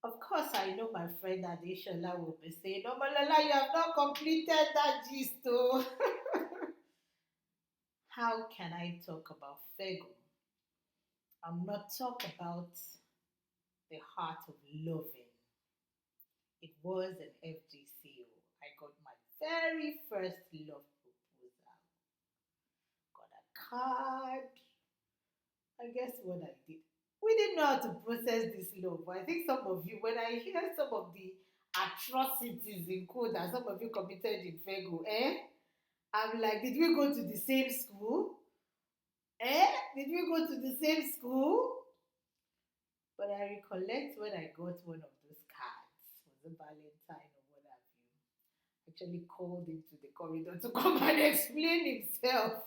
Of course, I know my friend Adeshola will be saying, "No, Malala, you have not completed that gist, oh." How can I talk about Fego? I'm not talk about the heart of loving. It was an FGCO. I got my very first love proposal. Got a card. And guess what I did? We didn't know how to process this love. But I think some of you, when I hear some of the atrocities in code that some of you committed in Fego, I'm like, did we go to the same school? Did we go to the same school? But I recollect when I got one of those cards, was a Valentine or what have you. Actually called him to the corridor to come and explain himself.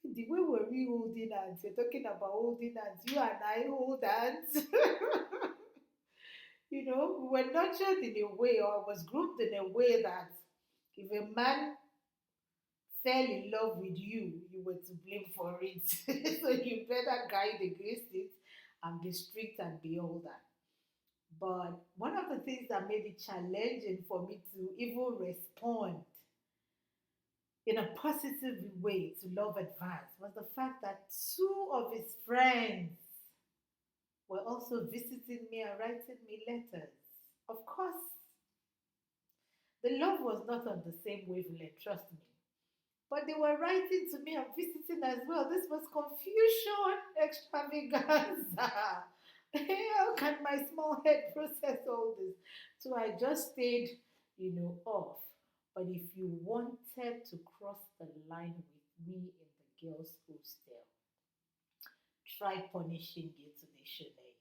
The way were we holding hands? You're talking about holding hands. You and I hold hands. We were nurtured in a way, or was groomed in a way that if a man fell in love with you, you were to blame for it. So you better guide against it and be strict and be all that. But one of the things that made it challenging for me to even respond in a positive way to love advance was the fact that two of his friends were also visiting me and writing me letters. Of course, the love was not on the same wavelength, trust me. But they were writing to me and visiting as well. This was confusion extravaganza. How can my small head process all this? So I just stayed, off. But if you wanted to cross the line with me in the girls' hostel, try punishing it to the Shanae.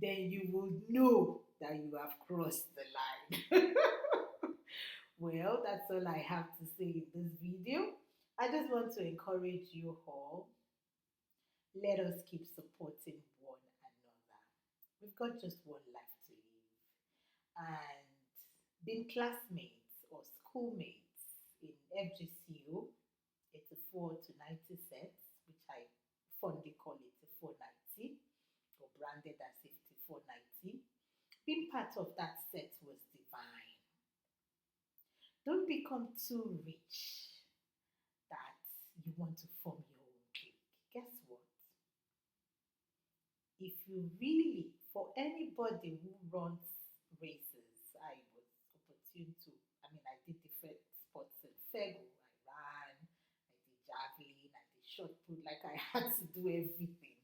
Then you will know that you have crossed the line. Well, that's all I have to say in this video. I just want to encourage you all. Let us keep supporting one another. We've got just one life to live. And being classmates or schoolmates in FGCO, it's a 4 to 90 sets, which I fondly call it a 490 or branded as 5490. Being part of that set was divine. Don't become too rich that you want to form your own clique. Guess what? If you really, for anybody who runs races, I was opportune to, I did different sports in Fego. I ran, I did javelin, I did shot put, like I had to do everything.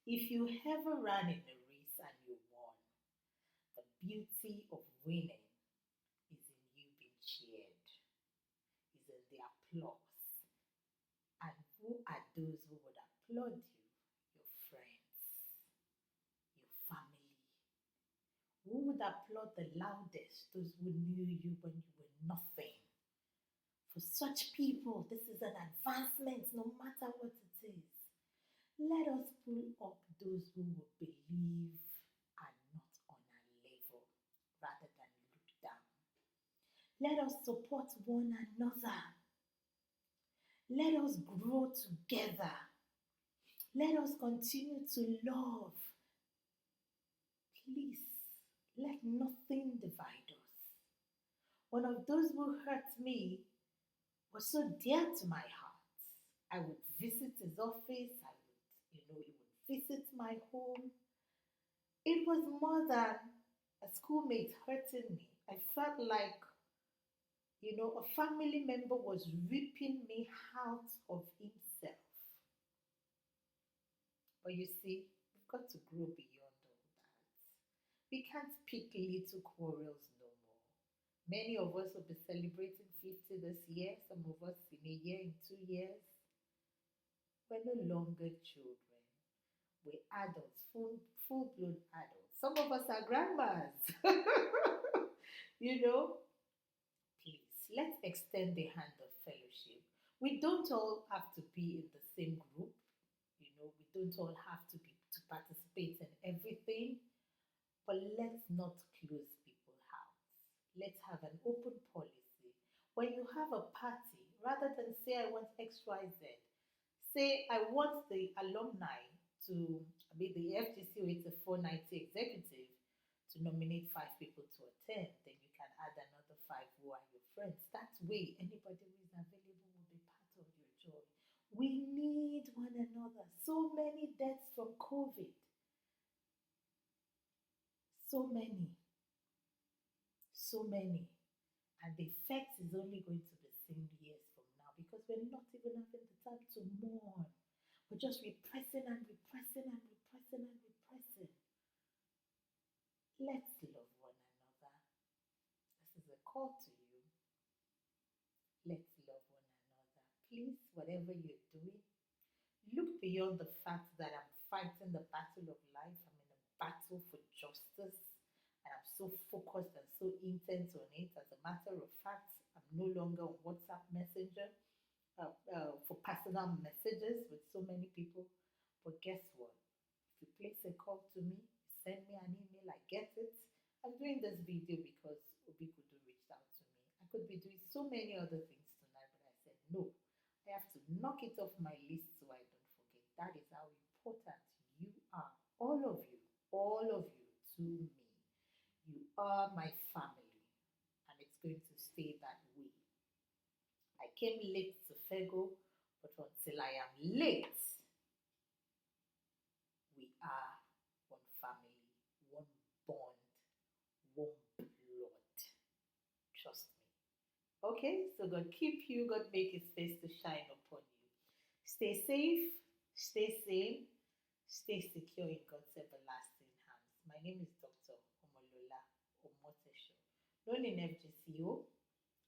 If you ever ran in a race and you won, the beauty of winning is in you being cheered, is in the applause. And who are those who would applaud you? Your friends, your family. Who would applaud the loudest? Those who knew you when you were nothing. For such people, this is an advancement no matter what it is. Let us pull up those who will believe and not on our level rather than look down. Let us support one another. Let us grow together. Let us continue to love. Please, let nothing divide us. One of those who hurt me was so dear to my heart. I would visit his office, he would visit my home. It was more than a schoolmate hurting me. I felt like, a family member was ripping me out of himself. But you see, we've got to grow beyond all that. We can't pick little quarrels no more. Many of us will be celebrating 50 this year, some of us in a year, in 2 years. We're no longer children. We're adults, full blown adults. Some of us are grandmas. you know, Please, let's extend the hand of fellowship. We don't all have to be in the same group. We don't all have to participate in everything. But let's not close people out. Let's have an open policy. When you have a party, rather than say I want XYZ, say I want the alumni to be the FGCO, it's a 490 executive. to nominate 5 people to attend, then you can add another 5 who are your friends. That way, anybody who is available will be part of your joy. We need one another. So many deaths from COVID. So many. So many. And the effect is only going to be seen years from now because we're not even having the time to mourn. We're just repressing and repressing and repressing and repressing. Let's love one another. This is a call to you. Let's love one another. Please, whatever you're doing, look beyond the fact that I'm fighting the battle of life. I'm in a battle for justice. And I'm so focused and so intent on it. As a matter of fact, I'm no longer on WhatsApp Messenger for personal messages with so many people. But guess what? If you place a call to me, send me an email, I get it. I'm doing this video because Obi Kudu reached out to me. I could be doing so many other things tonight, but I said no. I have to knock it off my list so I don't forget. That is how important you are. All of you to me. You are my family, and it's going to stay that way. I came late to Fego, but until I am late, we are one family, one bond, one blood. Trust me. Okay, so God keep you, God make his face to shine upon you. Stay safe, stay sane, stay secure in God's everlasting hands. My name is Dr. Omolola Omotesho, known in FGCO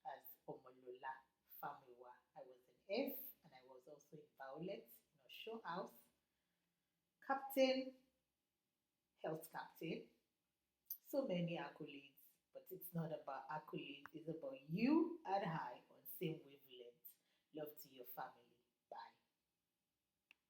as Omolola Famiwa. I was in F and I was also in Violet in Osho House. Captain, health captain. So many accolades, but it's not about accolades.